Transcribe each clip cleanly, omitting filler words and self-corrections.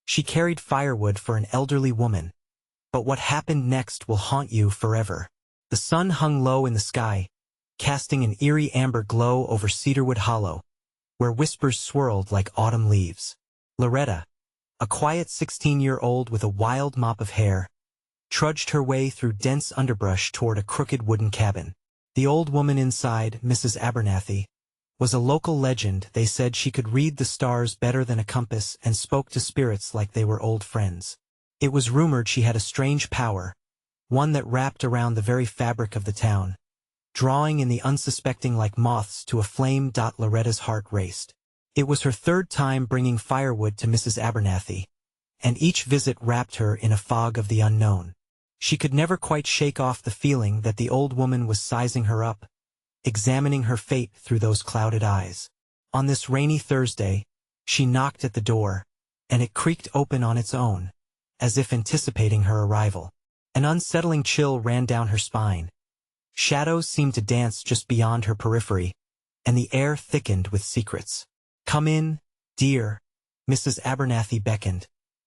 She carried firewood for an elderly woman. But what happened next will haunt you forever. The sun hung low in the sky, casting an eerie amber glow over Cedarwood Hollow, where whispers swirled like autumn leaves. Loretta, a quiet 16-year-old with a wild mop of hair, trudged her way through dense underbrush toward a crooked wooden cabin. The old woman inside, Mrs. Abernathy, was a local legend. They said she could read the stars better than a compass and spoke to spirits like they were old friends. It was rumored she had a strange power, one that wrapped around the very fabric of the town, drawing in the unsuspecting like moths to a flame. Loretta's heart raced. It was her third time bringing firewood to Mrs. Abernathy, and each visit wrapped her in a fog of the unknown. She could never quite shake off the feeling that the old woman was sizing her up, examining her fate through those clouded eyes. On this rainy Thursday, she knocked at the door, and it creaked open on its own, as if anticipating her arrival. An unsettling chill ran down her spine. Shadows seemed to dance just beyond her periphery, and the air thickened with secrets. "Come in, dear," Mrs. Abernathy beckoned,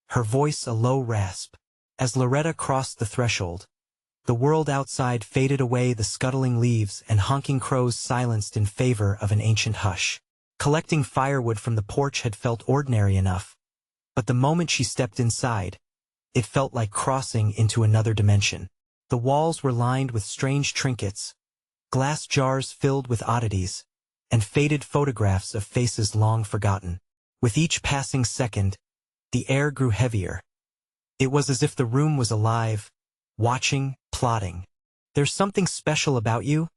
her voice a low rasp. As Loretta crossed the threshold, the world outside faded away, the scuttling leaves and honking crows silenced in favor of an ancient hush. Collecting firewood from the porch had felt ordinary enough, but the moment she stepped inside, it felt like crossing into another dimension. The walls were lined with strange trinkets, glass jars filled with oddities, and faded photographs of faces long forgotten. With each passing second, the air grew heavier. It was as if the room was alive, watching, plotting. "There's something special about you,"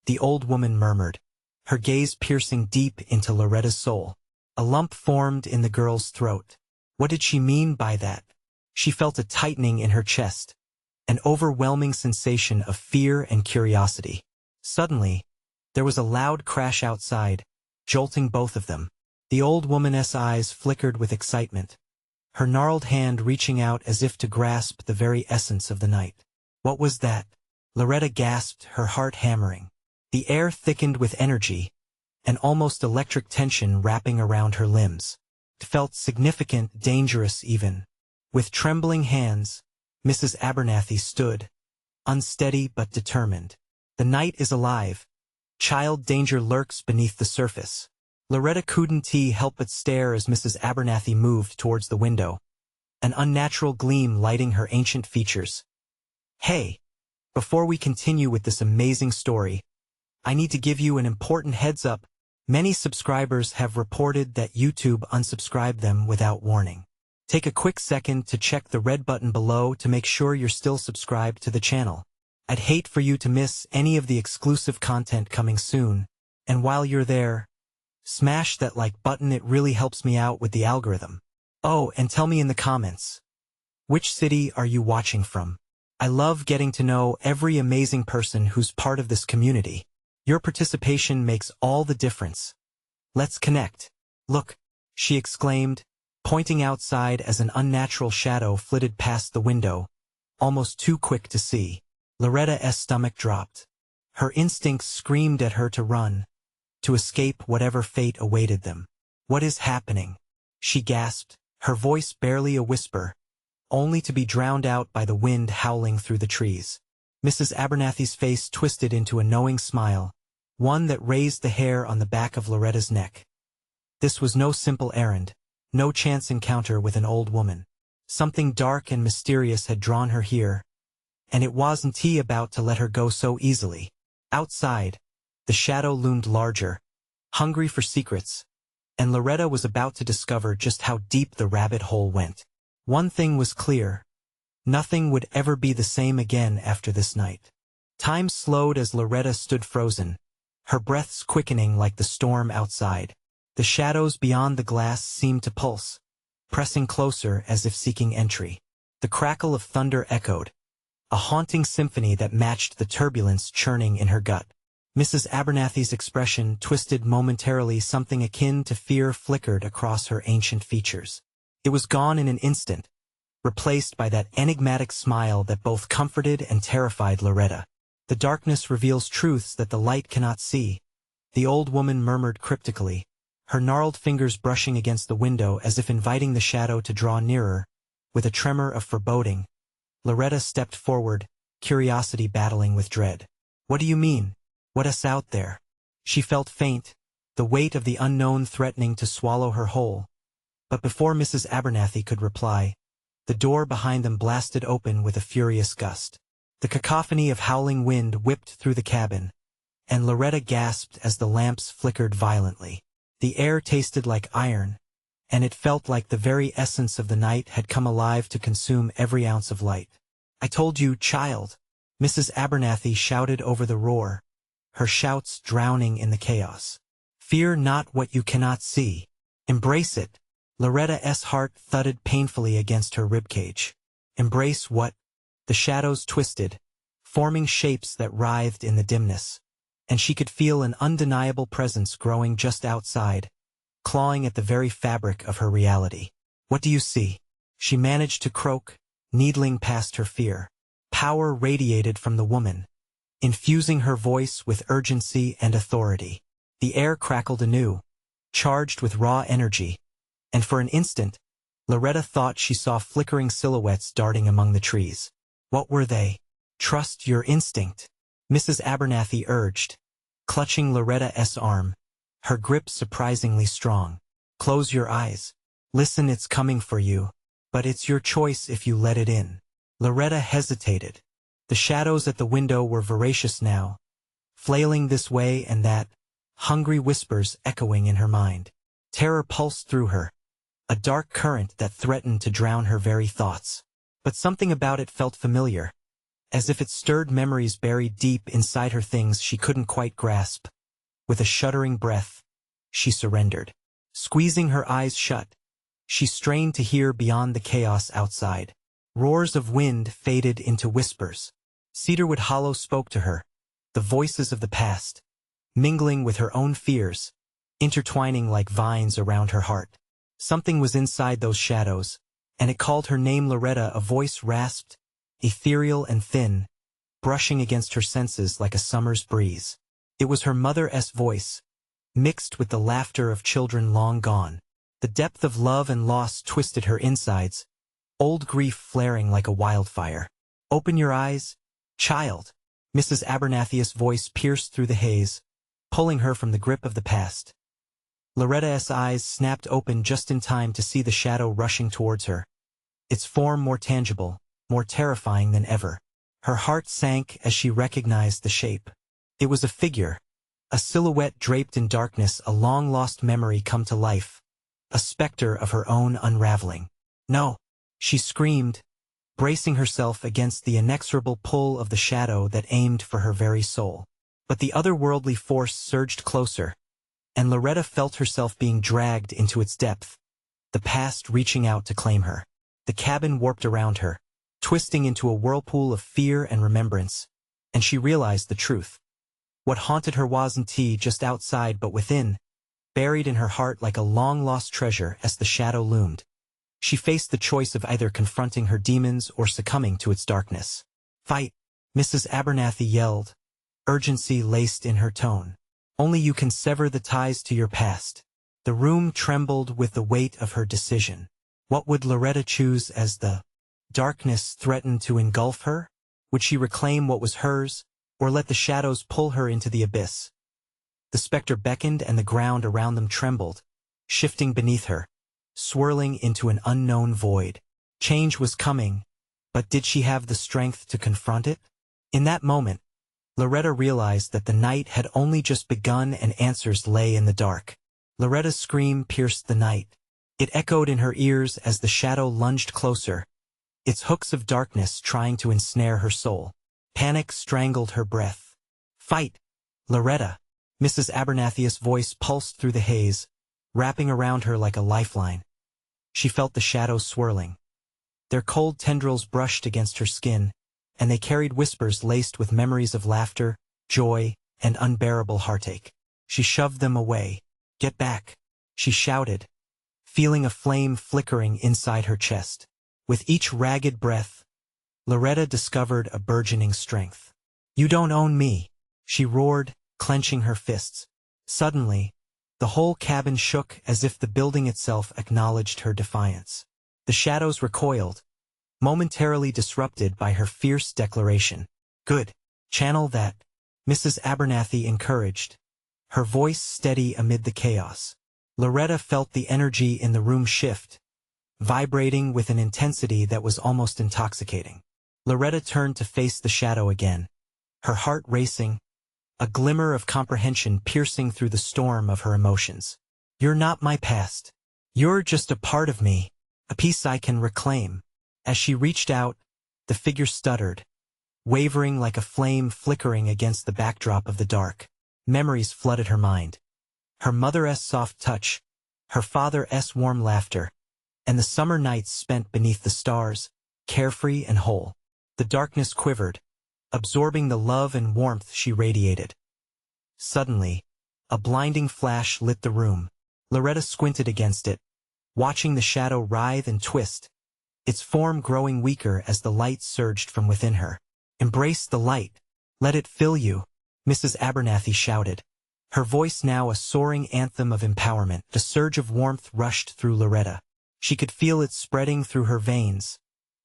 the old woman murmured, her gaze piercing deep into Loretta's soul. A lump formed in the girl's throat. What did she mean by that? She felt a tightening in her chest, an overwhelming sensation of fear and curiosity. Suddenly, there was a loud crash outside, jolting both of them. The old woman's eyes flickered with excitement, her gnarled hand reaching out as if to grasp the very essence of the night. "What was that?" Loretta gasped, her heart hammering. The air thickened with energy, an almost electric tension wrapping around her limbs. It felt significant, dangerous even. With trembling hands, Mrs. Abernathy stood, unsteady but determined. "The night is alive. Child danger lurks beneath the surface." Loretta couldn't help but stare as Mrs. Abernathy moved towards the window, an unnatural gleam lighting her ancient features. "Hey, before we continue with this amazing story, I need to give you an important heads up. Many subscribers have reported that YouTube unsubscribed them without warning. Take a quick second to check the red button below to make sure you're still subscribed to the channel. I'd hate for you to miss any of the exclusive content coming soon, and while you're there, smash that like button. It really helps me out with the algorithm. Oh, and tell me in the comments, which city are you watching from? I love getting to know every amazing person who's part of this community. Your participation makes all the difference. Let's connect. "Look," she exclaimed, pointing outside as an unnatural shadow flitted past the window, almost too quick to see. Loretta's stomach dropped. Her instincts screamed at her to run, to escape whatever fate awaited them. "What is happening?" she gasped, her voice barely a whisper, only to be drowned out by the wind howling through the trees. Mrs. Abernathy's face twisted into a knowing smile, one that raised the hair on the back of Loretta's neck. This was no simple errand, no chance encounter with an old woman. Something dark and mysterious had drawn her here, and it wasn't about to let her go so easily. Outside, the shadow loomed larger, hungry for secrets, and Loretta was about to discover just how deep the rabbit hole went. One thing was clear: nothing would ever be the same again after this night. Time slowed as Loretta stood frozen, her breaths quickening like the storm outside. The shadows beyond the glass seemed to pulse, pressing closer as if seeking entry. The crackle of thunder echoed, a haunting symphony that matched the turbulence churning in her gut. Mrs. Abernathy's expression twisted momentarily, something akin to fear flickered across her ancient features. It was gone in an instant, replaced by that enigmatic smile that both comforted and terrified Loretta. "The darkness reveals truths that the light cannot see," the old woman murmured cryptically, her gnarled fingers brushing against the window as if inviting the shadow to draw nearer. With a tremor of foreboding, Loretta stepped forward, curiosity battling with dread. "What do you mean? What's out there?" She felt faint, the weight of the unknown threatening to swallow her whole. But before Mrs. Abernathy could reply, the door behind them blasted open with a furious gust. The cacophony of howling wind whipped through the cabin, and Loretta gasped as the lamps flickered violently. The air tasted like iron, and it felt like the very essence of the night had come alive to consume every ounce of light. "I told you, child!" Mrs. Abernathy shouted over the roar, her shouts drowning in the chaos. "Fear not what you cannot see. Embrace it." Loretta's heart thudded painfully against her ribcage. Embrace what? The shadows twisted, forming shapes that writhed in the dimness, and she could feel an undeniable presence growing just outside, clawing at the very fabric of her reality. "What do you see?" she managed to croak, needling past her fear. Power radiated from the woman, infusing her voice with urgency and authority. The air crackled anew, charged with raw energy, and for an instant, Loretta thought she saw flickering silhouettes darting among the trees. What were they? "Trust your instinct," Mrs. Abernathy urged, clutching Loretta's arm, her grip surprisingly strong. "Close your eyes. Listen, it's coming for you, but it's your choice if you let it in." Loretta hesitated. The shadows at the window were voracious now, flailing this way and that, hungry whispers echoing in her mind. Terror pulsed through her, a dark current that threatened to drown her very thoughts. But something about it felt familiar, as if it stirred memories buried deep inside her, things she couldn't quite grasp. With a shuddering breath, she surrendered. Squeezing her eyes shut, she strained to hear beyond the chaos outside. Roars of wind faded into whispers. Cedarwood Hollow spoke to her, the voices of the past, mingling with her own fears, intertwining like vines around her heart. Something was inside those shadows, and it called her name. Loretta, a voice rasped, ethereal and thin, brushing against her senses like a summer's breeze. It was her mother's voice, mixed with the laughter of children long gone. The depth of love and loss twisted her insides, old grief flaring like a wildfire. "Open your eyes, child." Mrs. Abernathy's voice pierced through the haze, pulling her from the grip of the past. Loretta's eyes snapped open just in time to see the shadow rushing towards her, its form more tangible, more terrifying than ever. Her heart sank as she recognized the shape. It was a figure, a silhouette draped in darkness, a long-lost memory come to life, a specter of her own unraveling. "No!" she screamed, bracing herself against the inexorable pull of the shadow that aimed for her very soul. But the otherworldly force surged closer, and Loretta felt herself being dragged into its depth, the past reaching out to claim her. The cabin warped around her, twisting into a whirlpool of fear and remembrance, and she realized the truth. What haunted her wasn't just outside but within, buried in her heart like a long-lost treasure. As the shadow loomed, she faced the choice of either confronting her demons or succumbing to its darkness. "Fight!" Mrs. Abernathy yelled, urgency laced in her tone. "Only you can sever the ties to your past." The room trembled with the weight of her decision. What would Loretta choose as the darkness threatened to engulf her? Would she reclaim what was hers, or let the shadows pull her into the abyss? The specter beckoned and the ground around them trembled, shifting beneath her, swirling into an unknown void. Change was coming, but did she have the strength to confront it? In that moment, Loretta realized that the night had only just begun and answers lay in the dark. Loretta's scream pierced the night. It echoed in her ears as the shadow lunged closer, its hooks of darkness trying to ensnare her soul. Panic strangled her breath. "Fight, Loretta!" Mrs. Abernathy's voice pulsed through the haze, wrapping around her like a lifeline. She felt the shadows swirling. Their cold tendrils brushed against her skin, and they carried whispers laced with memories of laughter, joy, and unbearable heartache. She shoved them away. "Get back!" she shouted, feeling a flame flickering inside her chest. With each ragged breath, Loretta discovered a burgeoning strength. "You don't own me," she roared, clenching her fists. Suddenly, The whole cabin shook as if the building itself acknowledged her defiance. The shadows recoiled, momentarily disrupted by her fierce declaration. "Good. Channel that," Mrs. Abernathy encouraged, her voice steady amid the chaos. Loretta felt the energy in the room shift, vibrating with an intensity that was almost intoxicating. Loretta turned to face the shadow again, her heart racing, a glimmer of comprehension piercing through the storm of her emotions. "You're not my past. You're just a part of me, a piece I can reclaim." As she reached out, the figure stuttered, wavering like a flame flickering against the backdrop of the dark. Memories flooded her mind. Her mother's soft touch, her father's warm laughter, and the summer nights spent beneath the stars, carefree and whole. The darkness quivered, absorbing the love and warmth she radiated. Suddenly, a blinding flash lit the room. Loretta squinted against it, watching the shadow writhe and twist, its form growing weaker as the light surged from within her. "Embrace the light. Let it fill you," Mrs. Abernathy shouted, her voice now a soaring anthem of empowerment. A surge of warmth rushed through Loretta. She could feel it spreading through her veins,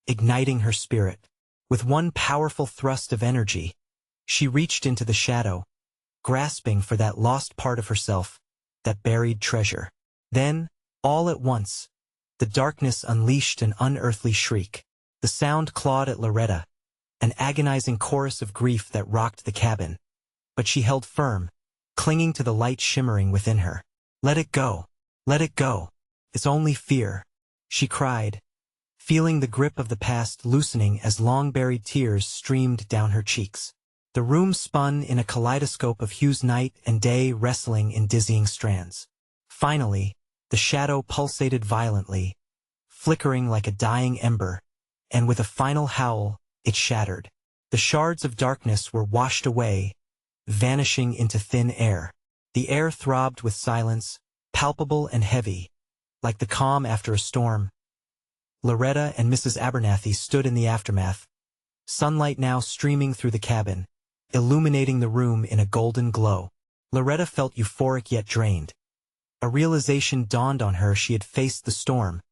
igniting her spirit. With one powerful thrust of energy, she reached into the shadow, grasping for that lost part of herself, that buried treasure. Then, all at once, the darkness unleashed an unearthly shriek. The sound clawed at Loretta, an agonizing chorus of grief that rocked the cabin. But she held firm, clinging to the light shimmering within her. "Let it go. Let it go. It's only fear," she cried, feeling the grip of the past loosening as long-buried tears streamed down her cheeks. The room spun in a kaleidoscope of hues, night and day wrestling in dizzying strands. Finally, the shadow pulsated violently, flickering like a dying ember, and with a final howl, it shattered. The shards of darkness were washed away, vanishing into thin air. The air throbbed with silence, palpable and heavy, like the calm after a storm. Loretta and Mrs. Abernathy stood in the aftermath, sunlight now streaming through the cabin, illuminating the room in a golden glow. Loretta felt euphoric yet drained. A realization dawned on her: she had faced the storm,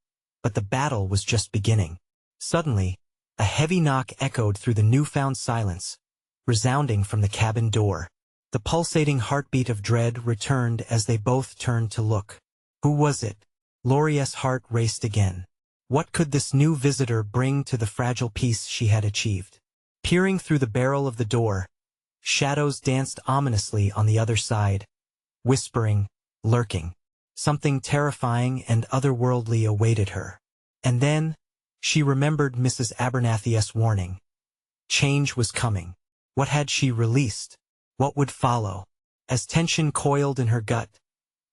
but the battle was just beginning. Suddenly, a heavy knock echoed through the newfound silence, resounding from the cabin door. The pulsating heartbeat of dread returned as they both turned to look. Who was it? Laurie's heart raced again. What could this new visitor bring to the fragile peace she had achieved? Peering through the barrel of the door, shadows danced ominously on the other side, whispering, lurking. Something terrifying and otherworldly awaited her. And then, she remembered Mrs. Abernathy's warning. Change was coming. What had she released? What would follow? As tension coiled in her gut,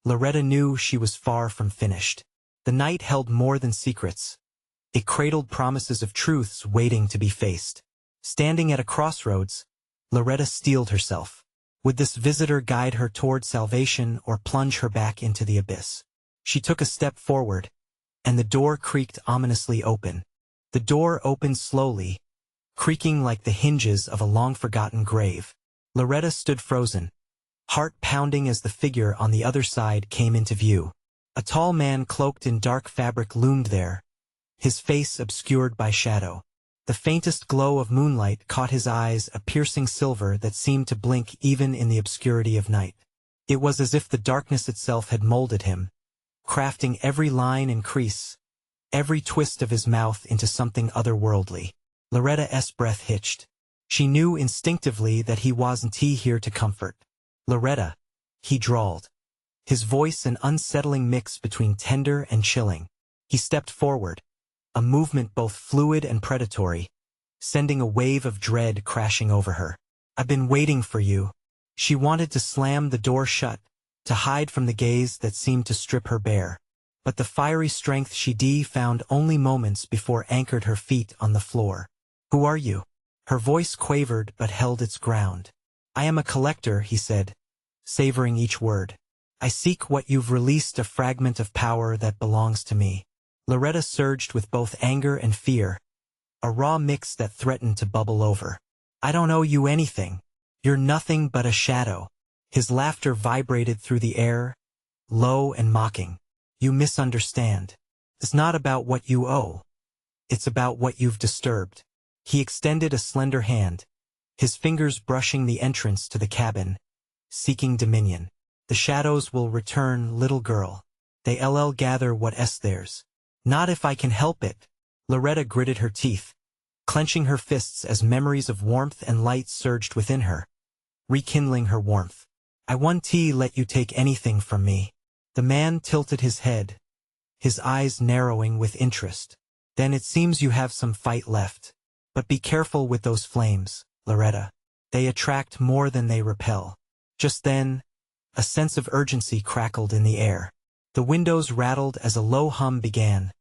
Loretta knew she was far from finished. The night held more than secrets. It cradled promises of truths waiting to be faced. Standing at a crossroads, Loretta steeled herself. Would this visitor guide her toward salvation or plunge her back into the abyss? She took a step forward, and the door creaked ominously open. The door opened slowly, creaking like the hinges of a long-forgotten grave. Loretta stood frozen, heart pounding as the figure on the other side came into view. A tall man cloaked in dark fabric loomed there, his face obscured by shadow. The faintest glow of moonlight caught his eyes, a piercing silver that seemed to blink even in the obscurity of night. It was as if the darkness itself had molded him, crafting every line and crease, every twist of his mouth into something otherworldly. Loretta's breath hitched. She knew instinctively that he wasn't here to comfort. "Loretta," he drawled, his voice an unsettling mix between tender and chilling. He stepped forward, a movement both fluid and predatory, sending a wave of dread crashing over her. "I've been waiting for you." She wanted to slam the door shut, to hide from the gaze that seemed to strip her bare. But the fiery strength she found only moments before anchored her feet on the floor. "Who are you?" Her voice quavered but held its ground. "I am a collector," he said, savoring each word. "I seek what you've released, a fragment of power that belongs to me." Loretta surged with both anger and fear, a raw mix that threatened to bubble over. "I don't owe you anything. You're nothing but a shadow." His laughter vibrated through the air, low and mocking. You misunderstand. It's not about what you owe. It's about what you've disturbed. He extended a slender hand, his fingers brushing the entrance to the cabin, seeking dominion. The shadows will return, little girl. They'll gather what's theirs. Not if I can help it. Loretta gritted her teeth, clenching her fists as memories of warmth and light surged within her, rekindling her warmth. I won't let you take anything from me. The man tilted his head, his eyes narrowing with interest. Then it seems you have some fight left. But be careful with those flames, Loretta. They attract more than they repel. Just then, a sense of urgency crackled in the air. The windows rattled as a low hum began,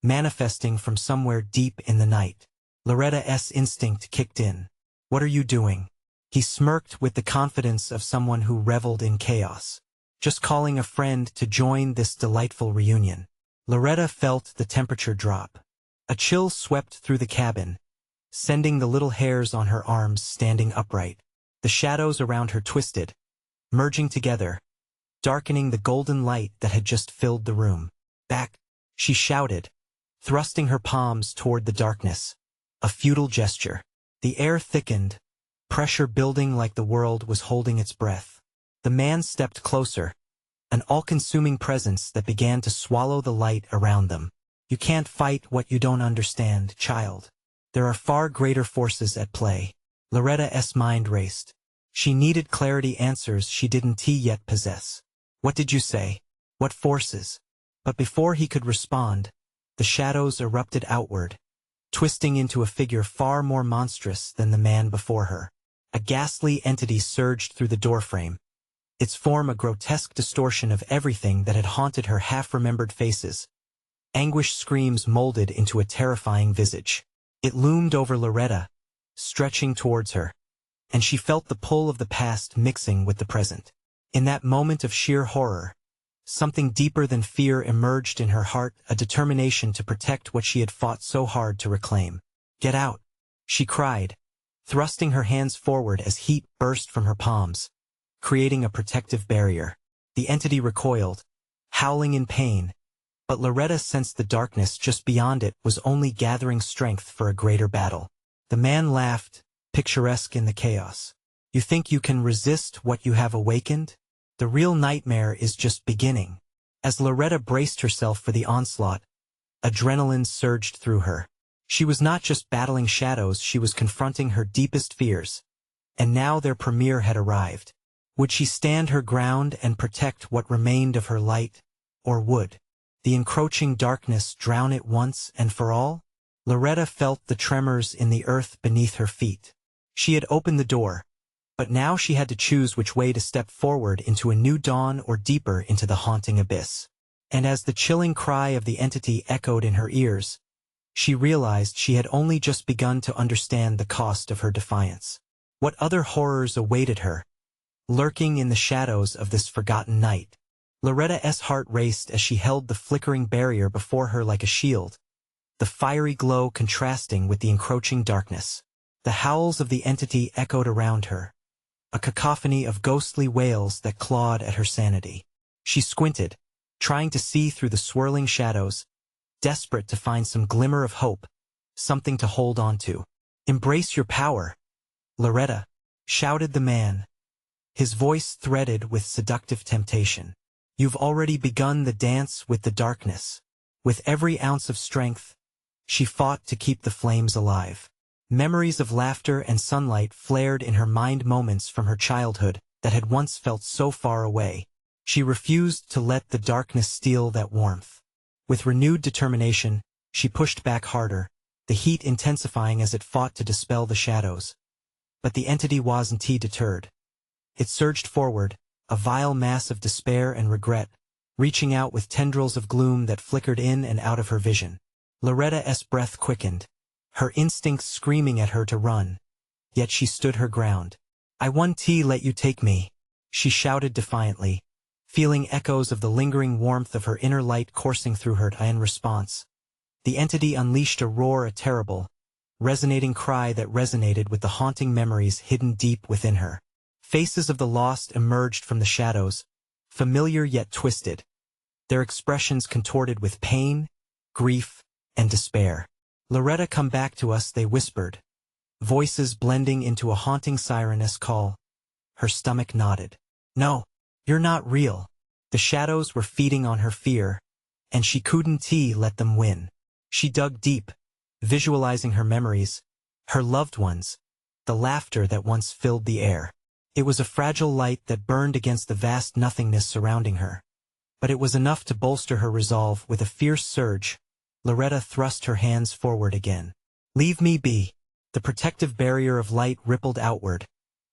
manifesting from somewhere deep in the night. Loretta's instinct kicked in. What are you doing? He smirked with the confidence of someone who reveled in chaos. Just calling a friend to join this delightful reunion. Loretta felt the temperature drop. A chill swept through the cabin, sending the little hairs on her arms standing upright. The shadows around her twisted, merging together, darkening the golden light that had just filled the room. Back, she shouted, thrusting her palms toward the darkness. A futile gesture. The air thickened, pressure building like the world was holding its breath. The man stepped closer, an all-consuming presence that began to swallow the light around them. You can't fight what you don't understand, child. There are far greater forces at play. Loretta's mind raced. She needed clarity, answers she didn't yet possess. What did you say? What forces? But before he could respond, the shadows erupted outward, twisting into a figure far more monstrous than the man before her. A ghastly entity surged through the doorframe, its form a grotesque distortion of everything that had haunted her half-remembered faces. Anguish screams molded into a terrifying visage. It loomed over Loretta, stretching towards her, and she felt the pull of the past mixing with the present. In that moment of sheer horror, something deeper than fear emerged in her heart, a determination to protect what she had fought so hard to reclaim. Get out, she cried, thrusting her hands forward as heat burst from her palms, creating a protective barrier. The entity recoiled, howling in pain, but Loretta sensed the darkness just beyond it was only gathering strength for a greater battle. The man laughed, picturesque in the chaos. You think you can resist what you have awakened? The real nightmare is just beginning. As Loretta braced herself for the onslaught, adrenaline surged through her. She was not just battling shadows, she was confronting her deepest fears. And now their premiere had arrived. Would she stand her ground and protect what remained of her light, or would the encroaching darkness drown it once and for all? Loretta felt the tremors in the earth beneath her feet. She had opened the door, but now she had to choose which way to step forward into a new dawn or deeper into the haunting abyss. And as the chilling cry of the entity echoed in her ears, she realized she had only just begun to understand the cost of her defiance. What other horrors awaited her, lurking in the shadows of this forgotten night? Loretta's heart raced as she held the flickering barrier before her like a shield, the fiery glow contrasting with the encroaching darkness. The howls of the entity echoed around her, a cacophony of ghostly wails that clawed at her sanity. She squinted, trying to see through the swirling shadows, desperate to find some glimmer of hope, something to hold on to. Embrace your power, Loretta, shouted the man, his voice threaded with seductive temptation. You've already begun the dance with the darkness. With every ounce of strength, she fought to keep the flames alive. Memories of laughter and sunlight flared in her mind, moments from her childhood that had once felt so far away. She refused to let the darkness steal that warmth. With renewed determination, she pushed back harder, the heat intensifying as it fought to dispel the shadows. But the entity wasn't deterred. It surged forward, a vile mass of despair and regret, reaching out with tendrils of gloom that flickered in and out of her vision. Loretta's breath quickened, her instincts screaming at her to run. Yet she stood her ground. I won't let you take me, she shouted defiantly, feeling echoes of the lingering warmth of her inner light coursing through her. In response, the entity unleashed a roar, a terrible, resonating cry that resonated with the haunting memories hidden deep within her. Faces of the lost emerged from the shadows, familiar yet twisted, their expressions contorted with pain, grief, and despair. "Loretta, come back to us," they whispered, voices blending into a haunting sireness call. Her stomach nodded. "No, you're not real." The shadows were feeding on her fear, and she couldn't let them win. She dug deep, visualizing her memories, her loved ones, the laughter that once filled the air. It was a fragile light that burned against the vast nothingness surrounding her. But it was enough to bolster her resolve. With a fierce surge, Loretta thrust her hands forward again. "Leave me be." The protective barrier of light rippled outward,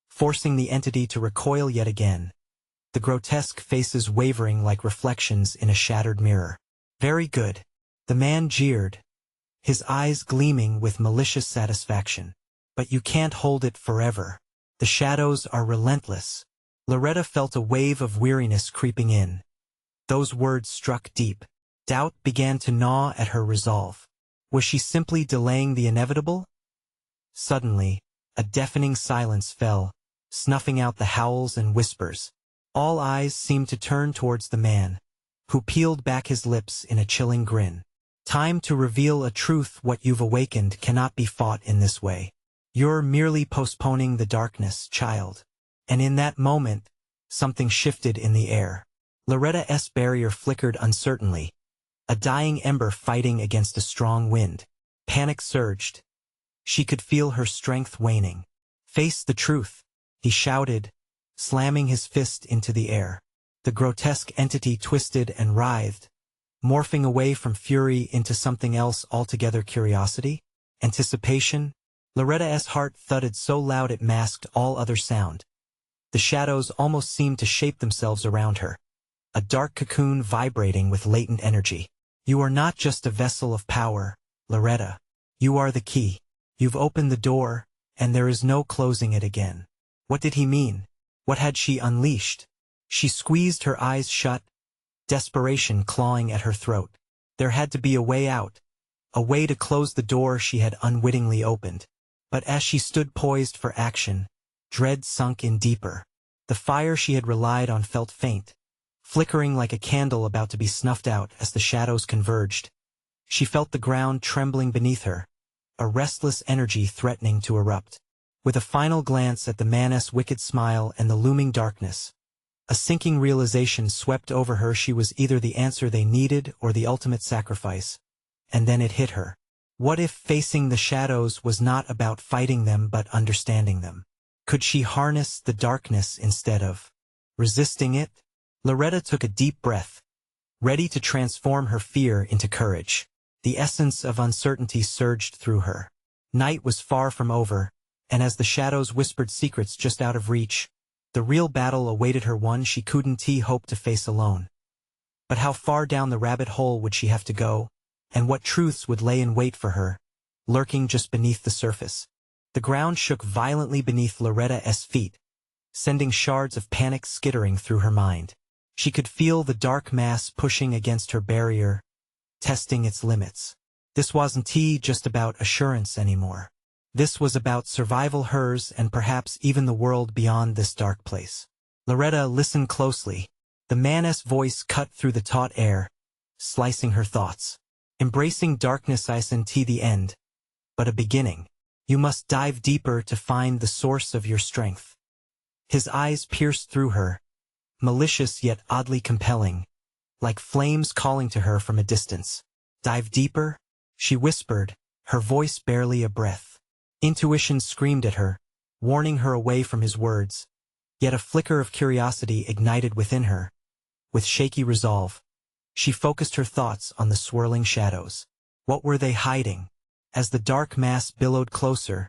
forcing the entity to recoil yet again, the grotesque faces wavering like reflections in a shattered mirror. "Very good," the man jeered, his eyes gleaming with malicious satisfaction. "But you can't hold it forever. The shadows are relentless." Loretta felt a wave of weariness creeping in. Those words struck deep. Doubt began to gnaw at her resolve. Was she simply delaying the inevitable? Suddenly, a deafening silence fell, snuffing out the howls and whispers. All eyes seemed to turn towards the man, who peeled back his lips in a chilling grin. "Time to reveal a truth. What you've awakened cannot be fought in this way. You're merely postponing the darkness, child." And in that moment, something shifted in the air. Loretta's barrier flickered uncertainly, a dying ember fighting against a strong wind. Panic surged. She could feel her strength waning. "Face the truth," he shouted, slamming his fist into the air. The grotesque entity twisted and writhed, morphing away from fury into something else altogether. Curiosity? Anticipation? Loretta's heart thudded so loud it masked all other sound. The shadows almost seemed to shape themselves around her, a dark cocoon vibrating with latent energy. "You are not just a vessel of power, Loretta. You are the key. You've opened the door, and there is no closing it again." What did he mean? What had she unleashed? She squeezed her eyes shut, desperation clawing at her throat. There had to be a way out, a way to close the door she had unwittingly opened. But as she stood poised for action, dread sunk in deeper. The fire she had relied on felt faint, flickering like a candle about to be snuffed out as the shadows converged. She felt the ground trembling beneath her, a restless energy threatening to erupt. With a final glance at the man's wicked smile and the looming darkness, a sinking realization swept over her. She was either the answer they needed or the ultimate sacrifice. And then it hit her. What if facing the shadows was not about fighting them but understanding them? Could she harness the darkness instead of resisting it? Loretta took a deep breath, ready to transform her fear into courage. The essence of uncertainty surged through her. Night was far from over, and as the shadows whispered secrets just out of reach, the real battle awaited her, one she couldn't hope to face alone. But how far down the rabbit hole would she have to go, and what truths would lay in wait for her, lurking just beneath the surface? The ground shook violently beneath Loretta's feet, sending shards of panic skittering through her mind. She could feel the dark mass pushing against her barrier, testing its limits. This wasn't just about assurance anymore. This was about survival, hers and perhaps even the world beyond this dark place. Loretta listened closely. The man's voice cut through the taut air, slicing her thoughts. "Embracing darkness isn't the end, but a beginning. You must dive deeper to find the source of your strength." His eyes pierced through her, malicious yet oddly compelling, like flames calling to her from a distance. "Dive deeper?" she whispered, her voice barely a breath. Intuition screamed at her, warning her away from his words. Yet a flicker of curiosity ignited within her. With shaky resolve, she focused her thoughts on the swirling shadows. What were they hiding? As the dark mass billowed closer,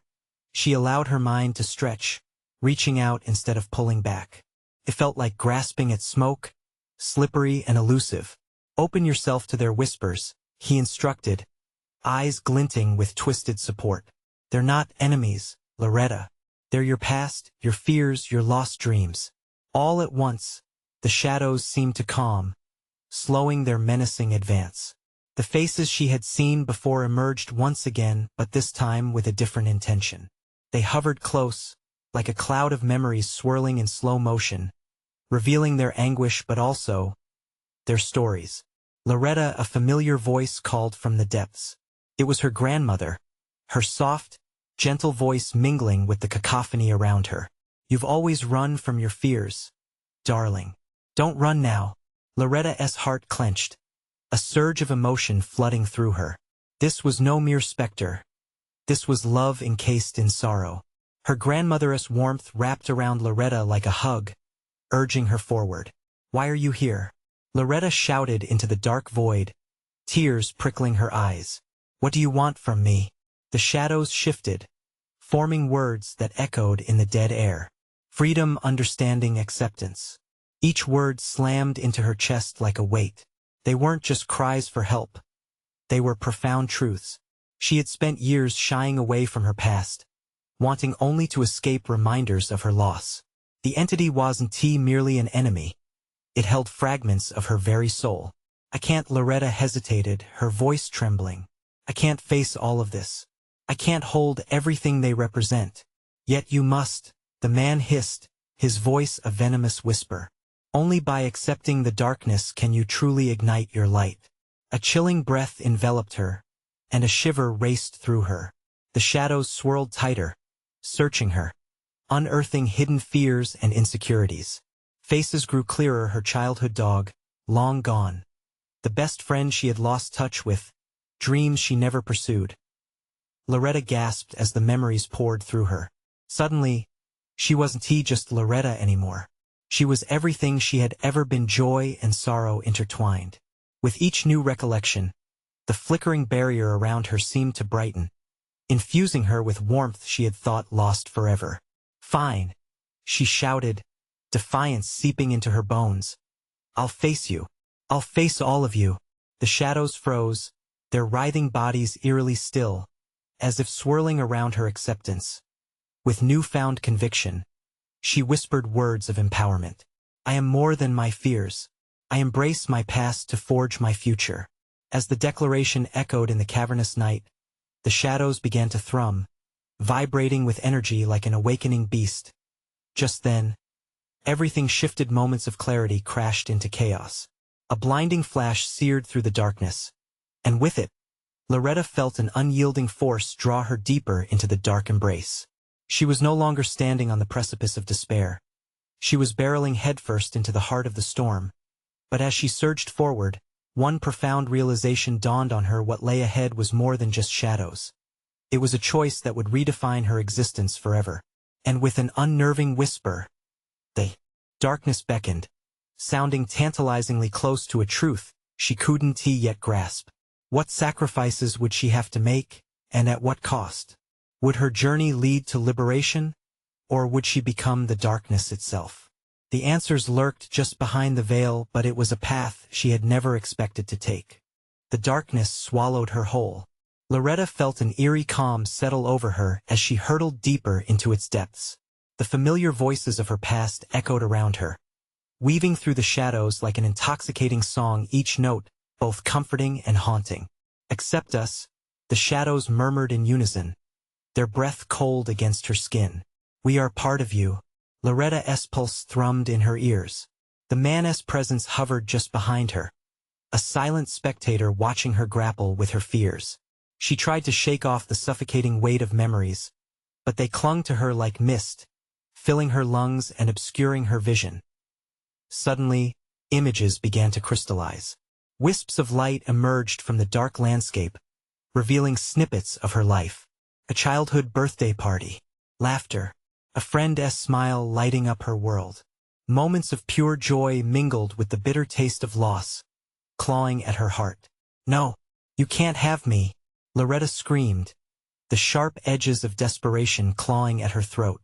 she allowed her mind to stretch, reaching out instead of pulling back. It felt like grasping at smoke, slippery and elusive. "Open yourself to their whispers," he instructed, eyes glinting with twisted support. "They're not enemies, Loretta. They're your past, your fears, your lost dreams." All at once, the shadows seemed to calm, slowing their menacing advance. The faces she had seen before emerged once again, but this time with a different intention. They hovered close, like a cloud of memories swirling in slow motion, revealing their anguish but also their stories. Loretta, a familiar voice called from the depths. It was her grandmother, her soft, gentle voice mingling with the cacophony around her. You've always run from your fears, darling. Don't run now. Loretta's heart clenched, a surge of emotion flooding through her. This was no mere specter. This was love encased in sorrow. Her grandmother's warmth wrapped around Loretta like a hug, urging her forward. Why are you here? Loretta shouted into the dark void, tears prickling her eyes. What do you want from me? The shadows shifted, forming words that echoed in the dead air. Freedom, understanding, acceptance. Each word slammed into her chest like a weight. They weren't just cries for help. They were profound truths. She had spent years shying away from her past, wanting only to escape reminders of her loss. The entity wasn't merely an enemy. It held fragments of her very soul. I can't. Loretta hesitated, her voice trembling. I can't face all of this. I can't hold everything they represent. Yet you must, the man hissed, his voice a venomous whisper. Only by accepting the darkness can you truly ignite your light. A chilling breath enveloped her, and a shiver raced through her. The shadows swirled tighter, searching her, unearthing hidden fears and insecurities. Faces grew clearer, her childhood dog, long gone. The best friend she had lost touch with, dreams she never pursued. Loretta gasped as the memories poured through her. Suddenly, she wasn't just Loretta anymore. She was everything she had ever been, joy and sorrow intertwined. With each new recollection, the flickering barrier around her seemed to brighten, infusing her with warmth she had thought lost forever. Fine, she shouted, defiance seeping into her bones. I'll face you. I'll face all of you. The shadows froze, their writhing bodies eerily still, as if swirling around her acceptance. With newfound conviction, she whispered words of empowerment. I am more than my fears. I embrace my past to forge my future. As the declaration echoed in the cavernous night, the shadows began to thrum, vibrating with energy like an awakening beast. Just then, everything shifted. Moments of clarity crashed into chaos. A blinding flash seared through the darkness, and with it, Loretta felt an unyielding force draw her deeper into the dark embrace. She was no longer standing on the precipice of despair. She was barreling headfirst into the heart of the storm. But as she surged forward, one profound realization dawned on her: what lay ahead was more than just shadows. It was a choice that would redefine her existence forever. And with an unnerving whisper, the darkness beckoned, sounding tantalizingly close to a truth she couldn't yet grasp. What sacrifices would she have to make, and at what cost? Would her journey lead to liberation, or would she become the darkness itself? The answers lurked just behind the veil, but it was a path she had never expected to take. The darkness swallowed her whole. Loretta felt an eerie calm settle over her as she hurtled deeper into its depths. The familiar voices of her past echoed around her, weaving through the shadows like an intoxicating song, each note both comforting and haunting. Accept us, the shadows murmured in unison, their breath cold against her skin. We are part of you. Loretta's pulse thrummed in her ears. The man's presence hovered just behind her, a silent spectator watching her grapple with her fears. She tried to shake off the suffocating weight of memories, but they clung to her like mist, filling her lungs and obscuring her vision. Suddenly, images began to crystallize. Wisps of light emerged from the dark landscape, revealing snippets of her life. A childhood birthday party, laughter, a friend's smile lighting up her world. Moments of pure joy mingled with the bitter taste of loss, clawing at her heart. No, you can't have me, Loretta screamed, the sharp edges of desperation clawing at her throat.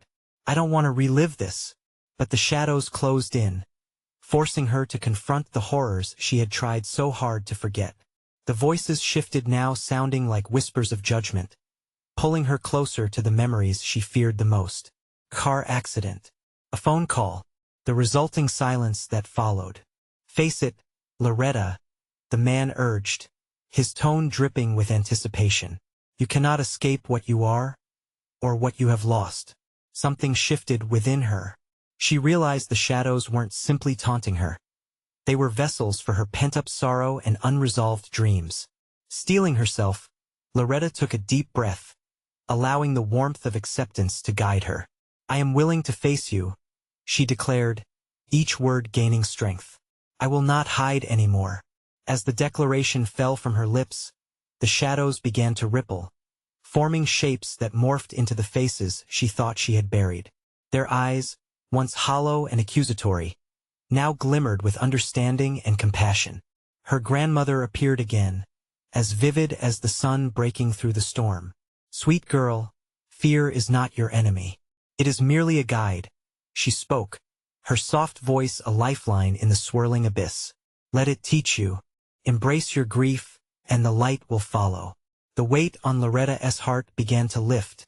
I don't want to relive this. But the shadows closed in, forcing her to confront the horrors she had tried so hard to forget. The voices shifted, now sounding like whispers of judgment, pulling her closer to the memories she feared the most. Car accident, a phone call, the resulting silence that followed. Face it, Loretta, the man urged, his tone dripping with anticipation. You cannot escape what you are, or what you have lost. Something shifted within her. She realized the shadows weren't simply taunting her. They were vessels for her pent-up sorrow and unresolved dreams. Steeling herself, Loretta took a deep breath, allowing the warmth of acceptance to guide her. "I am willing to face you," she declared, each word gaining strength. "I will not hide anymore." As the declaration fell from her lips, the shadows began to ripple, forming shapes that morphed into the faces she thought she had buried. Their eyes, once hollow and accusatory, now glimmered with understanding and compassion. Her grandmother appeared again, as vivid as the sun breaking through the storm. "Sweet girl, fear is not your enemy. It is merely a guide," she spoke, her soft voice a lifeline in the swirling abyss. "Let it teach you. Embrace your grief, and the light will follow." The weight on Loretta's heart began to lift,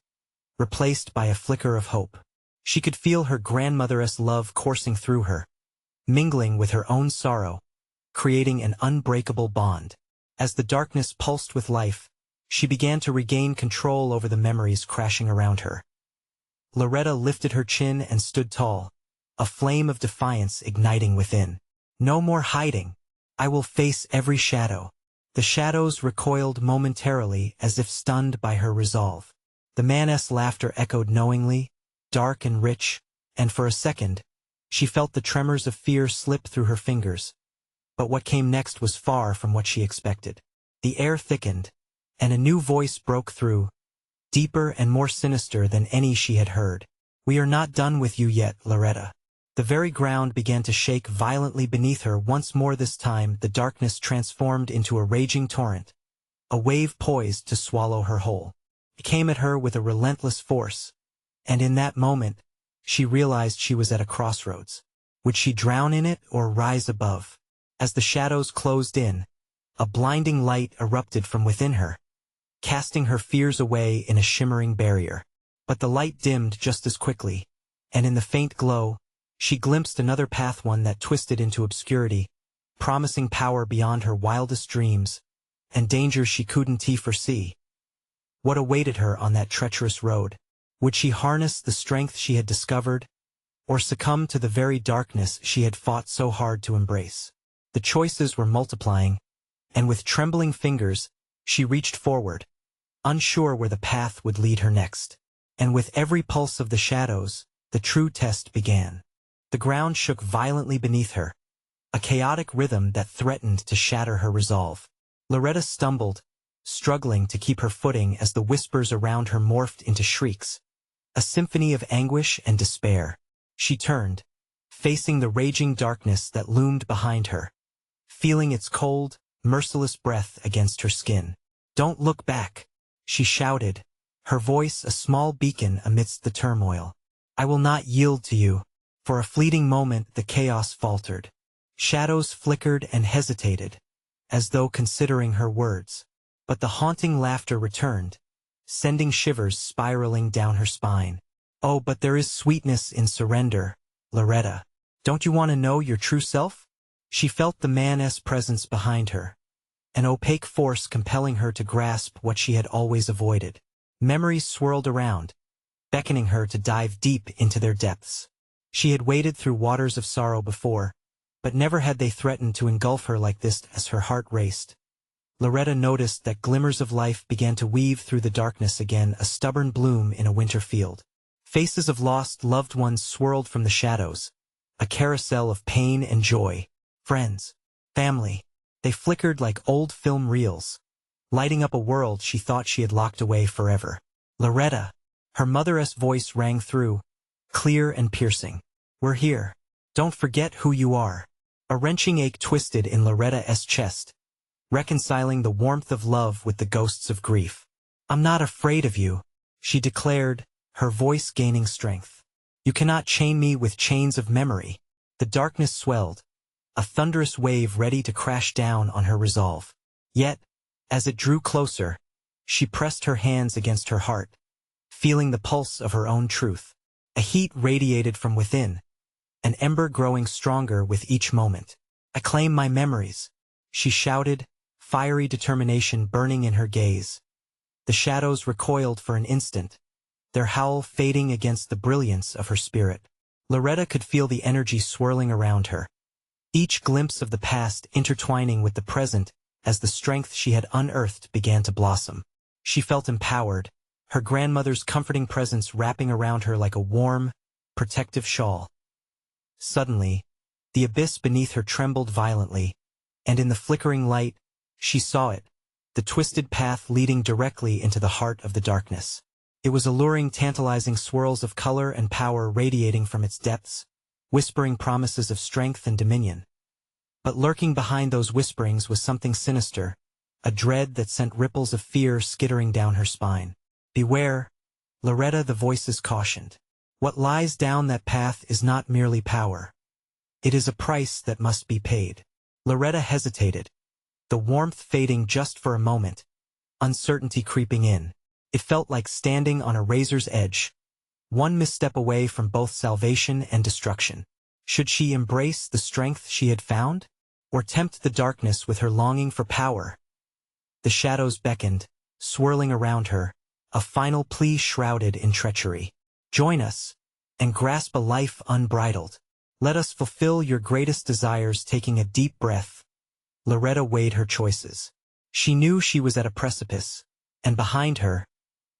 replaced by a flicker of hope. She could feel her grandmother's love coursing through her, mingling with her own sorrow, creating an unbreakable bond. As the darkness pulsed with life, she began to regain control over the memories crashing around her. Loretta lifted her chin and stood tall, a flame of defiance igniting within. "No more hiding. I will face every shadow." The shadows recoiled momentarily as if stunned by her resolve. The man's laughter echoed knowingly, dark and rich, and for a second, she felt the tremors of fear slip through her fingers. But what came next was far from what she expected. The air thickened, and a new voice broke through, deeper and more sinister than any she had heard. "We are not done with you yet, Loretta." The very ground began to shake violently beneath her once more. This time the darkness transformed into a raging torrent, a wave poised to swallow her whole. It came at her with a relentless force, and in that moment, she realized she was at a crossroads. Would she drown in it or rise above? As the shadows closed in, a blinding light erupted from within her, casting her fears away in a shimmering barrier. But the light dimmed just as quickly, and in the faint glow, she glimpsed another path, one that twisted into obscurity, promising power beyond her wildest dreams, and dangers she couldn't foresee. What awaited her on that treacherous road? Would she harness the strength she had discovered, or succumb to the very darkness she had fought so hard to embrace? The choices were multiplying, and with trembling fingers, she reached forward, unsure where the path would lead her next. And with every pulse of the shadows, the true test began. The ground shook violently beneath her, a chaotic rhythm that threatened to shatter her resolve. Loretta stumbled, struggling to keep her footing as the whispers around her morphed into shrieks, a symphony of anguish and despair. She turned, facing the raging darkness that loomed behind her, feeling its cold, merciless breath against her skin. "Don't look back," she shouted, her voice a small beacon amidst the turmoil. "I will not yield to you." For a fleeting moment the chaos faltered. Shadows flickered and hesitated, as though considering her words. But the haunting laughter returned, sending shivers spiraling down her spine. "Oh, but there is sweetness in surrender, Loretta. Don't you want to know your true self?" She felt the man's presence behind her, an opaque force compelling her to grasp what she had always avoided. Memories swirled around, beckoning her to dive deep into their depths. She had waded through waters of sorrow before, but never had they threatened to engulf her like this. As her heart raced, Loretta noticed that glimmers of life began to weave through the darkness again, a stubborn bloom in a winter field. Faces of lost loved ones swirled from the shadows, a carousel of pain and joy. Friends, family, they flickered like old film reels, lighting up a world she thought she had locked away forever. "Loretta," her mother's voice rang through, clear and piercing. "We're here. Don't forget who you are." A wrenching ache twisted in Loretta's chest, reconciling the warmth of love with the ghosts of grief. "I'm not afraid of you," she declared, her voice gaining strength. "You cannot chain me with chains of memory." The darkness swelled, a thunderous wave ready to crash down on her resolve. Yet, as it drew closer, she pressed her hands against her heart, feeling the pulse of her own truth. A heat radiated from within, an ember growing stronger with each moment. "I claim my memories," she shouted, fiery determination burning in her gaze. The shadows recoiled for an instant, their howl fading against the brilliance of her spirit. Loretta could feel the energy swirling around her, each glimpse of the past intertwining with the present as the strength she had unearthed began to blossom. She felt empowered, her grandmother's comforting presence wrapping around her like a warm, protective shawl. Suddenly, the abyss beneath her trembled violently, and in the flickering light, she saw it, the twisted path leading directly into the heart of the darkness. It was alluring, tantalizing swirls of color and power radiating from its depths, whispering promises of strength and dominion. But lurking behind those whisperings was something sinister, a dread that sent ripples of fear skittering down her spine. Beware, Loretta, the voices cautioned. What lies down that path is not merely power. It is a price that must be paid. Loretta hesitated, the warmth fading just for a moment, uncertainty creeping in. It felt like standing on a razor's edge, one misstep away from both salvation and destruction. Should she embrace the strength she had found, or tempt the darkness with her longing for power? The shadows beckoned, swirling around her, a final plea shrouded in treachery. Join us, and grasp a life unbridled. Let us fulfill your greatest desires. Taking a deep breath, Loretta weighed her choices. She knew she was at a precipice, and behind her,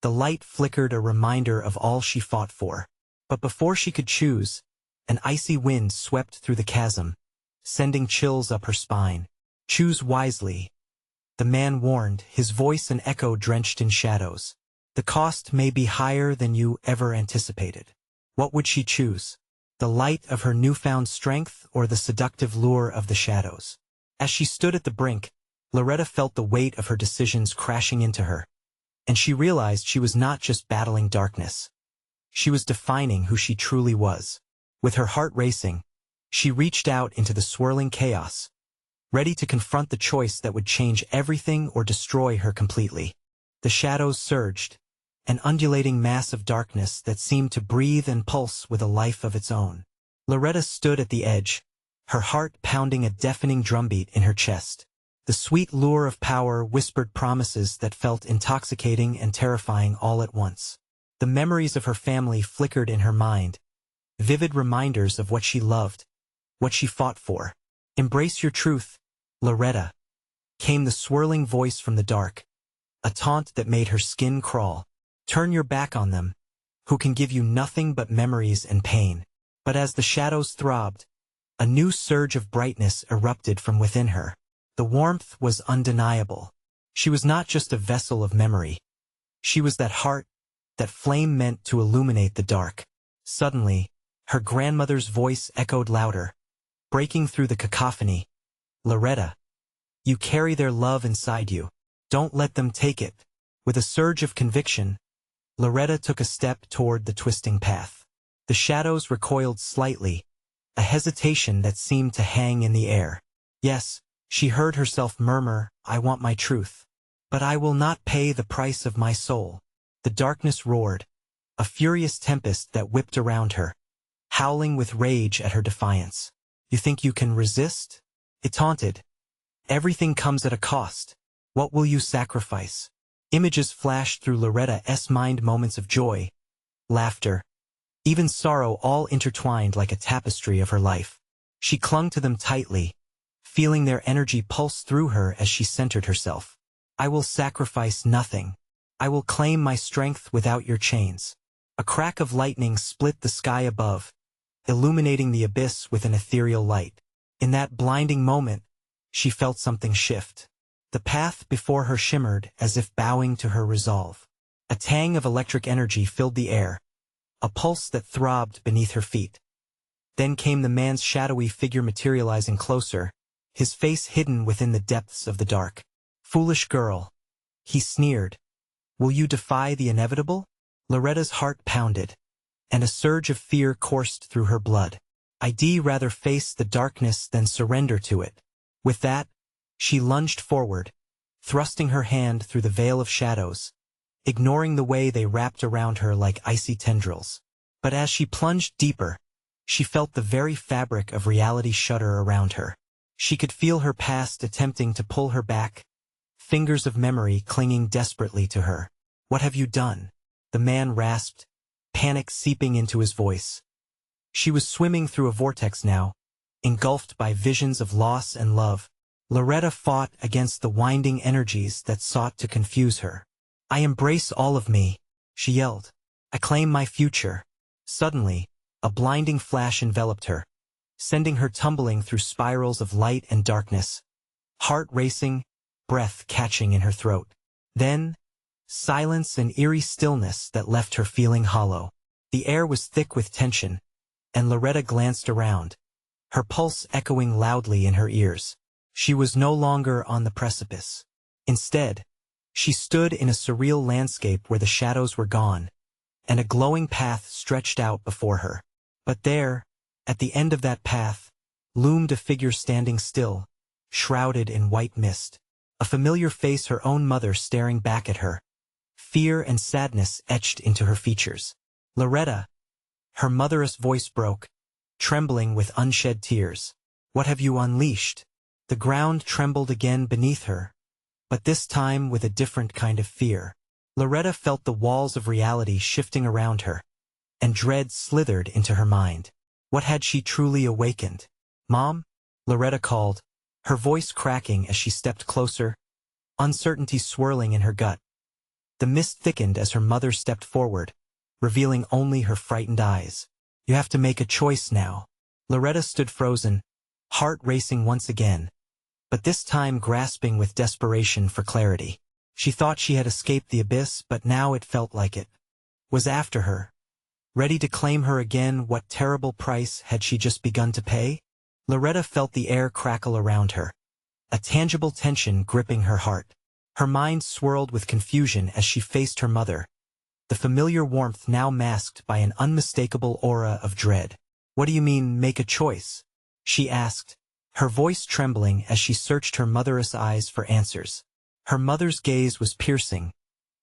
the light flickered, a reminder of all she fought for. But before she could choose, an icy wind swept through the chasm, sending chills up her spine. Choose wisely, the man warned, his voice an echo drenched in shadows. The cost may be higher than you ever anticipated. What would she choose? The light of her newfound strength or the seductive lure of the shadows? As she stood at the brink, Loretta felt the weight of her decisions crashing into her, and she realized she was not just battling darkness. She was defining who she truly was. With her heart racing, she reached out into the swirling chaos, ready to confront the choice that would change everything or destroy her completely. The shadows surged, an undulating mass of darkness that seemed to breathe and pulse with a life of its own. Loretta stood at the edge, her heart pounding a deafening drumbeat in her chest. The sweet lure of power whispered promises that felt intoxicating and terrifying all at once. The memories of her family flickered in her mind, vivid reminders of what she loved, what she fought for. Embrace your truth, Loretta, came the swirling voice from the dark, a taunt that made her skin crawl. Turn your back on them, who can give you nothing but memories and pain. But as the shadows throbbed, a new surge of brightness erupted from within her. The warmth was undeniable. She was not just a vessel of memory. She was that heart, that flame meant to illuminate the dark. Suddenly, her grandmother's voice echoed louder, breaking through the cacophony. Loretta, you carry their love inside you. Don't let them take it. With a surge of conviction, Loretta took a step toward the twisting path. The shadows recoiled slightly, a hesitation that seemed to hang in the air. Yes, she heard herself murmur, I want my truth. But I will not pay the price of my soul. The darkness roared, a furious tempest that whipped around her, howling with rage at her defiance. You think you can resist? It taunted. Everything comes at a cost. What will you sacrifice? Images flashed through Loretta's mind, moments of joy, laughter, even sorrow, all intertwined like a tapestry of her life. She clung to them tightly, feeling their energy pulse through her as she centered herself. I will sacrifice nothing. I will claim my strength without your chains. A crack of lightning split the sky above, illuminating the abyss with an ethereal light. In that blinding moment, she felt something shift. The path before her shimmered as if bowing to her resolve. A tang of electric energy filled the air, a pulse that throbbed beneath her feet. Then came the man's shadowy figure materializing closer, his face hidden within the depths of the dark. Foolish girl, he sneered. Will you defy the inevitable? Loretta's heart pounded, and a surge of fear coursed through her blood. I'd rather face the darkness than surrender to it. With that, she lunged forward, thrusting her hand through the veil of shadows, ignoring the way they wrapped around her like icy tendrils. But as she plunged deeper, she felt the very fabric of reality shudder around her. She could feel her past attempting to pull her back, fingers of memory clinging desperately to her. What have you done? The man rasped, panic seeping into his voice. She was swimming through a vortex now, engulfed by visions of loss and love. Loretta fought against the winding energies that sought to confuse her. "I embrace all of me," she yelled. "I claim my future." Suddenly, a blinding flash enveloped her, sending her tumbling through spirals of light and darkness, heart racing, breath catching in her throat. Then, silence and eerie stillness that left her feeling hollow. The air was thick with tension, and Loretta glanced around, her pulse echoing loudly in her ears. She was no longer on the precipice. Instead, she stood in a surreal landscape where the shadows were gone, and a glowing path stretched out before her. But there, at the end of that path, loomed a figure standing still, shrouded in white mist. A familiar face, her own mother, staring back at her, fear and sadness etched into her features. "Loretta," her mother's voice broke, trembling with unshed tears. "What have you unleashed?" The ground trembled again beneath her, but this time with a different kind of fear. Loretta felt the walls of reality shifting around her, and dread slithered into her mind. What had she truly awakened? "Mom?" Loretta called, her voice cracking as she stepped closer, uncertainty swirling in her gut. The mist thickened as her mother stepped forward, revealing only her frightened eyes. "You have to make a choice now." Loretta stood frozen, heart racing once again, but this time grasping with desperation for clarity. She thought she had escaped the abyss, but now it felt like it was after her, ready to claim her again. What terrible price had she just begun to pay? Loretta felt the air crackle around her, a tangible tension gripping her heart. Her mind swirled with confusion as she faced her mother, the familiar warmth now masked by an unmistakable aura of dread. "What do you mean, make a choice?" she asked, her voice trembling as she searched her mother's eyes for answers. Her mother's gaze was piercing,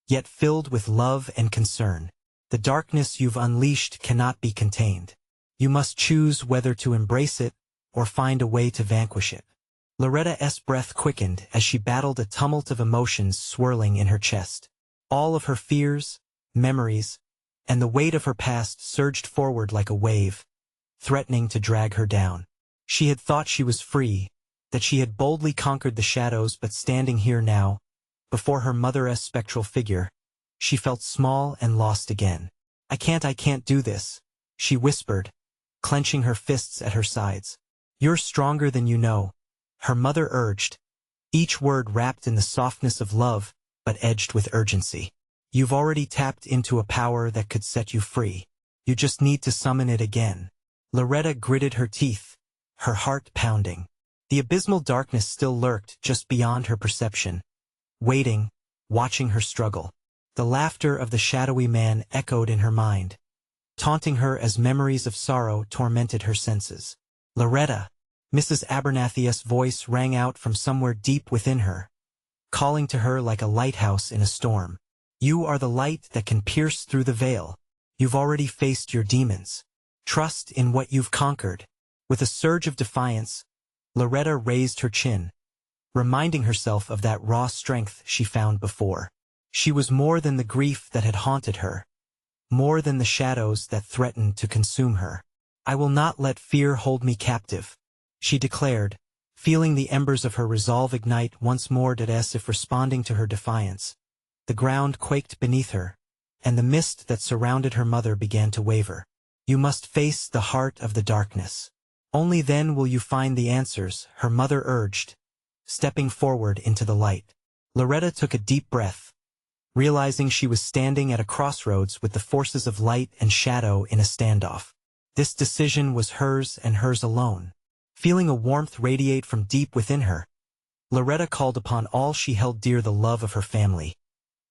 yet filled with love and concern. "The darkness you've unleashed cannot be contained. You must choose whether to embrace it or find a way to vanquish it." Loretta's breath quickened as she battled a tumult of emotions swirling in her chest. All of her fears, memories, and the weight of her past surged forward like a wave, threatening to drag her down. She had thought she was free, that she had boldly conquered the shadows, but standing here now, before her mother's spectral figure, she felt small and lost again. I can't do this," she whispered, clenching her fists at her sides. "You're stronger than you know," her mother urged, each word wrapped in the softness of love, but edged with urgency. "You've already tapped into a power that could set you free. You just need to summon it again." Loretta gritted her teeth, her heart pounding. The abysmal darkness still lurked just beyond her perception, waiting, watching her struggle. The laughter of the shadowy man echoed in her mind, taunting her as memories of sorrow tormented her senses. "Loretta!" Mrs. Abernathy's voice rang out from somewhere deep within her, calling to her like a lighthouse in a storm. "You are the light that can pierce through the veil. You've already faced your demons. Trust in what you've conquered." With a surge of defiance, Loretta raised her chin, reminding herself of that raw strength she found before. She was more than the grief that had haunted her, more than the shadows that threatened to consume her. "I will not let fear hold me captive," she declared, feeling the embers of her resolve ignite once more, as if responding to her defiance. The ground quaked beneath her, and the mist that surrounded her mother began to waver. "You must face the heart of the darkness. Only then will you find the answers," her mother urged, stepping forward into the light. Loretta took a deep breath, realizing she was standing at a crossroads with the forces of light and shadow in a standoff. This decision was hers and hers alone. Feeling a warmth radiate from deep within her, Loretta called upon all she held dear, the love of her family,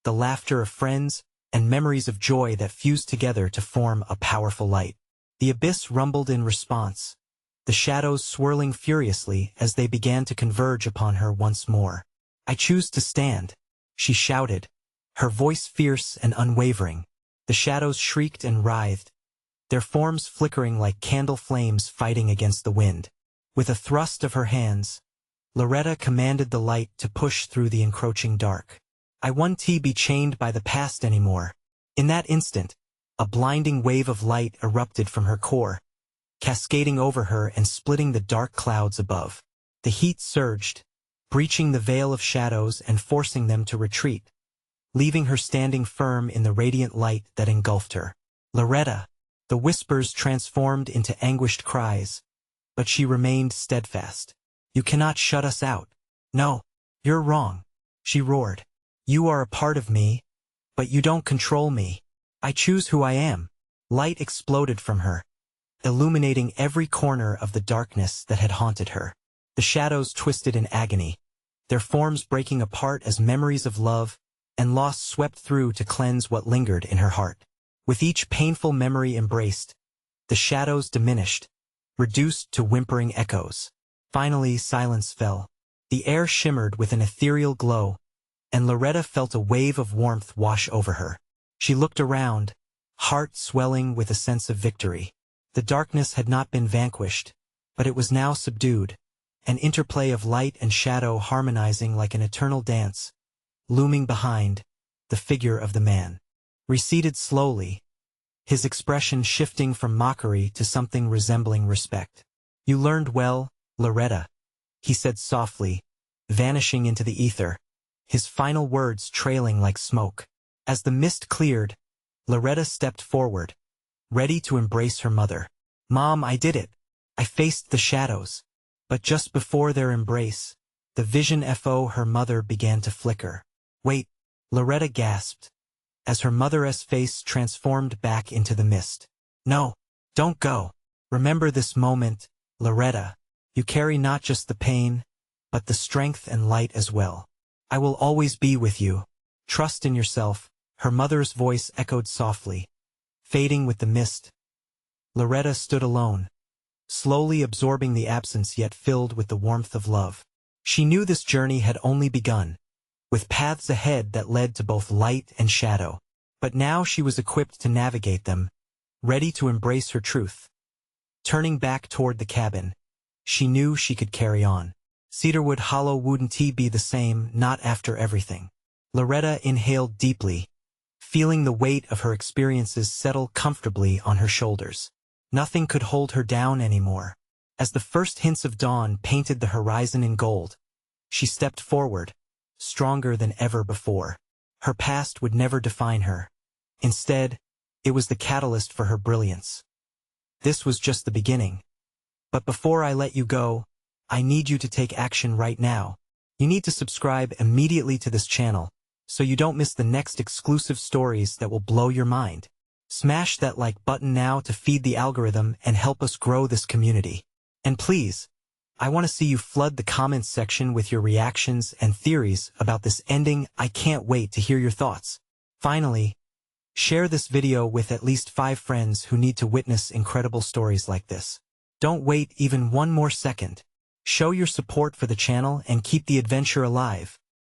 the laughter of friends, and memories of joy that fused together to form a powerful light. The abyss rumbled in response, the shadows swirling furiously as they began to converge upon her once more. "I choose to stand," she shouted, her voice fierce and unwavering. The shadows shrieked and writhed, their forms flickering like candle flames fighting against the wind. With a thrust of her hands, Loretta commanded the light to push through the encroaching dark. "I won't be chained by the past anymore." In that instant, a blinding wave of light erupted from her core, cascading over her and splitting the dark clouds above. The heat surged, breaching the veil of shadows and forcing them to retreat, leaving her standing firm in the radiant light that engulfed her. "Loretta!" The whispers transformed into anguished cries, but she remained steadfast. "You cannot shut us out." "No, you're wrong," she roared. "You are a part of me, but you don't control me. I choose who I am." Light exploded from her, illuminating every corner of the darkness that had haunted her. The shadows twisted in agony, their forms breaking apart as memories of love and loss swept through to cleanse what lingered in her heart. With each painful memory embraced, the shadows diminished, reduced to whimpering echoes. Finally, silence fell. The air shimmered with an ethereal glow, and Loretta felt a wave of warmth wash over her. She looked around, heart swelling with a sense of victory. The darkness had not been vanquished, but it was now subdued, an interplay of light and shadow harmonizing like an eternal dance. Looming behind, the figure of the man receded slowly, his expression shifting from mockery to something resembling respect. "You learned well, Loretta," he said softly, vanishing into the ether, his final words trailing like smoke. As the mist cleared, Loretta stepped forward, ready to embrace her mother. "Mom, I did it. I faced the shadows." But just before their embrace, the vision of her mother began to flicker. "Wait," Loretta gasped, as her mother's face transformed back into the mist. "No, don't go. Remember this moment, Loretta. You carry not just the pain, but the strength and light as well. I will always be with you. Trust in yourself." Her mother's voice echoed softly, fading with the mist. Loretta stood alone, slowly absorbing the absence yet filled with the warmth of love. She knew this journey had only begun, with paths ahead that led to both light and shadow. But now she was equipped to navigate them, ready to embrace her truth. Turning back toward the cabin, she knew she could carry on. Cedarwood Hollow wouldn't be the same, not after everything. Loretta inhaled deeply, feeling the weight of her experiences settle comfortably on her shoulders. Nothing could hold her down anymore. As the first hints of dawn painted the horizon in gold, she stepped forward, stronger than ever before. Her past would never define her. Instead, it was the catalyst for her brilliance. This was just the beginning. But before I let you go, I need you to take action right now. You need to subscribe immediately to this channel, so you don't miss the next exclusive stories that will blow your mind. Smash that like button now to feed the algorithm and help us grow this community. And please, I want to see you flood the comments section with your reactions and theories about this ending. I can't wait to hear your thoughts. Finally, share this video with at least 5 friends who need to witness incredible stories like this. Don't wait even one more second. Show your support for the channel and keep the adventure alive.